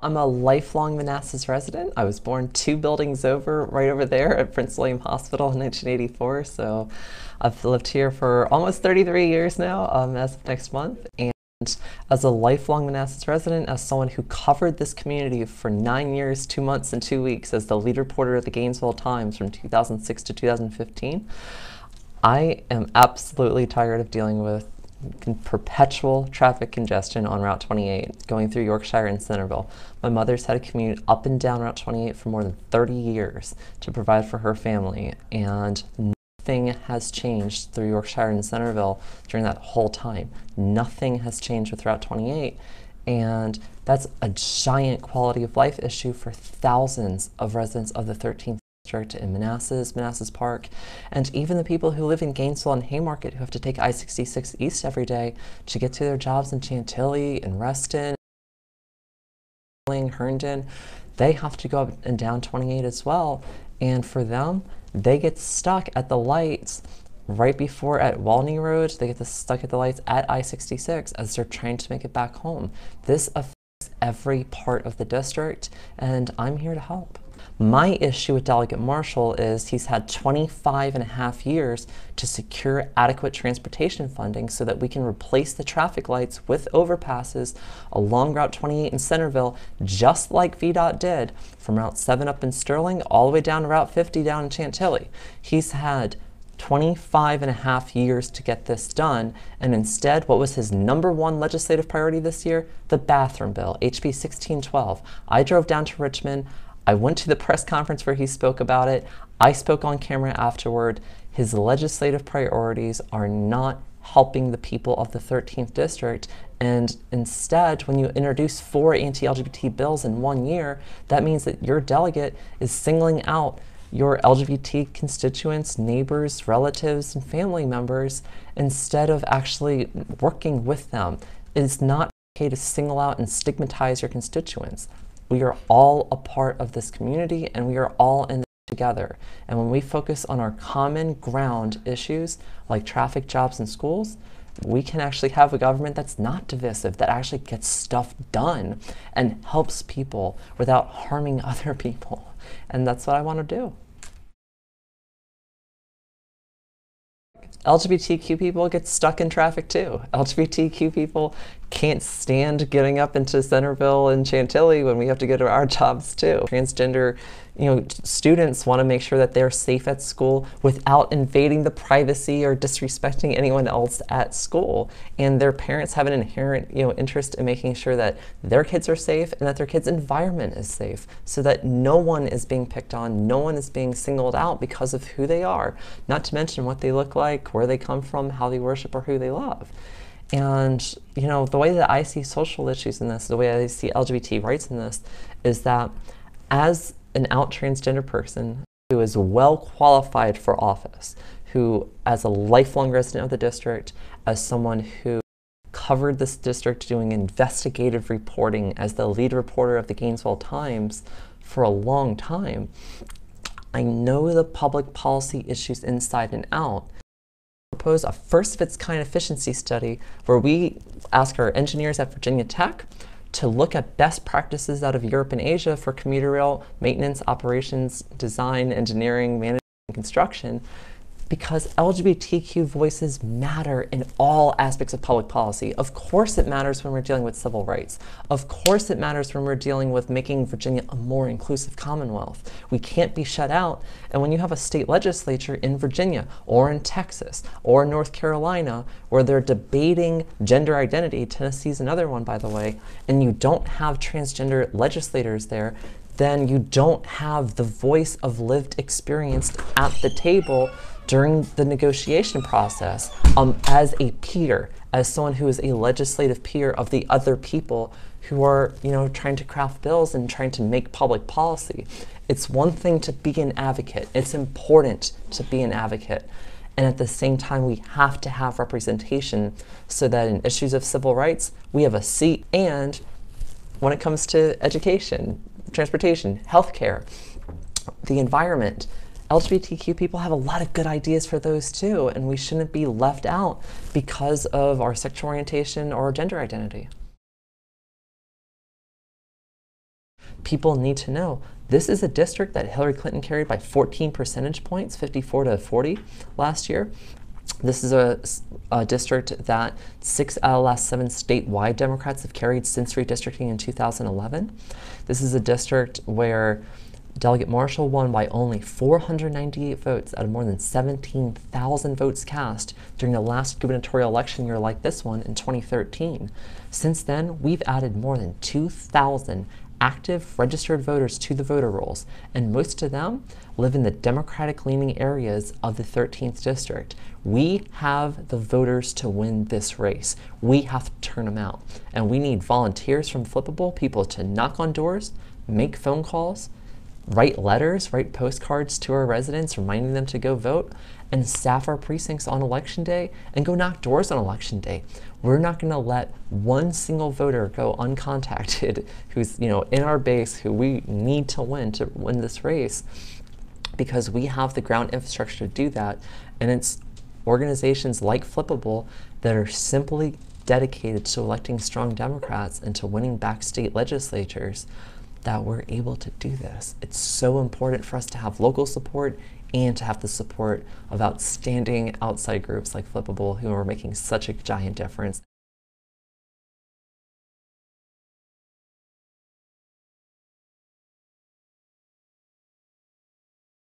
I'm a lifelong Manassas resident. I was born two buildings over, right over there at Prince William Hospital in 1984. So I've lived here for almost 33 years now, as of next month. And as a lifelong Manassas resident, as someone who covered this community for 9 years, 2 months, and 2 weeks as the lead reporter at the Gainesville Times from 2006 to 2015, I am absolutely tired of dealing with perpetual traffic congestion on Route 28 going through Yorkshire and Centerville. My mother's had to commute up and down Route 28 for more than 30 years to provide for her family, and nothing has changed through Yorkshire and Centerville during that whole time. Nothing has changed with Route 28, and that's a giant quality of life issue for thousands of residents of the 13th District in Manassas Park, and even the people who live in Gainesville and Haymarket who have to take I-66 East every day to get to their jobs in Chantilly and Reston, Herndon. They have to go up and down 28 as well, and for them, they get stuck at the lights right before at Walney Road. They get stuck at the lights at I-66 as they're trying to make it back home. This affects every part of the district, and I'm here to help. My issue with Delegate Marshall is he's had 25.5 years to secure adequate transportation funding so that we can replace the traffic lights with overpasses along Route 28 in Centerville, just like VDOT did from Route 7 up in Sterling all the way down to Route 50 down in Chantilly. He's had 25.5 years to get this done, and instead, what was his #1 legislative priority this year? The bathroom bill, HB 1612. I drove down to Richmond. I went to the press conference where he spoke about it. I spoke on camera afterward. His legislative priorities are not helping the people of the 13th District. And instead, when you introduce 4 anti-LGBT bills in 1 year, that means that your delegate is singling out your LGBT constituents, neighbors, relatives, and family members instead of actually working with them. It's not okay to single out and stigmatize your constituents. We are all a part of this community, and we are all in this together. And when we focus on our common ground issues like traffic, jobs, and schools, we can actually have a government that's not divisive, that actually gets stuff done and helps people without harming other people. And that's what I want to do. LGBTQ people get stuck in traffic too. LGBTQ people can't stand getting up into Centerville and Chantilly when we have to go to our jobs too. Transgender, students want to make sure that they're safe at school without invading the privacy or disrespecting anyone else at school. And their parents have an inherent, interest in making sure that their kids are safe and that their kids' environment is safe, so that no one is being picked on, no one is being singled out because of who they are, not to mention what they look like, where they come from, how they worship, or who they love. And, the way that I see social issues in this, the way I see LGBT rights in this, is that as an out transgender person who is well qualified for office, who, as a lifelong resident of the district, as someone who covered this district doing investigative reporting as the lead reporter of the Gainesville Times for a long time, I know the public policy issues inside and out. Propose a first-of-its-kind efficiency study where we ask our engineers at Virginia Tech to look at best practices out of Europe and Asia for commuter rail maintenance, operations, design, engineering, management, and construction, because LGBTQ voices matter in all aspects of public policy. Of course it matters when we're dealing with civil rights. Of course it matters when we're dealing with making Virginia a more inclusive Commonwealth. We can't be shut out. And when you have a state legislature in Virginia or in Texas or North Carolina where they're debating gender identity, Tennessee's another one, by the way, and you don't have transgender legislators there, then you don't have the voice of lived experience at the table during the negotiation process, as a peer, as someone who is a legislative peer of the other people who are, trying to craft bills and trying to make public policy. It's one thing to be an advocate. It's important to be an advocate. And at the same time, we have to have representation so that in issues of civil rights, we have a seat. And when it comes to education, transportation, healthcare, the environment, LGBTQ people have a lot of good ideas for those too, and we shouldn't be left out because of our sexual orientation or gender identity. people need to know this is a district that Hillary Clinton carried by 14 percentage points, 54 to 40 last year. This is a district that 6 out of the last 7 statewide Democrats have carried since redistricting in 2011. This is a district where Delegate Marshall won by only 498 votes out of more than 17,000 votes cast during the last gubernatorial election year like this one in 2013. Since then, we've added more than 2,000 active registered voters to the voter rolls, and most of them live in the Democratic-leaning areas of the 13th district. We have the voters to win this race. We have to turn them out, and we need volunteers from Flippable, people to knock on doors, make phone calls, write letters, write postcards to our residents reminding them to go vote, and staff our precincts on election day and go knock doors on election day. We're not going to let one single voter go uncontacted who's, in our base, who we need to win this race, because we have the ground infrastructure to do that. And it's organizations like Flippable that are simply dedicated to electing strong Democrats and to winning back state legislatures that we're able to do this. It's so important for us to have local support and to have the support of outstanding outside groups like Flippable, who are making such a giant difference.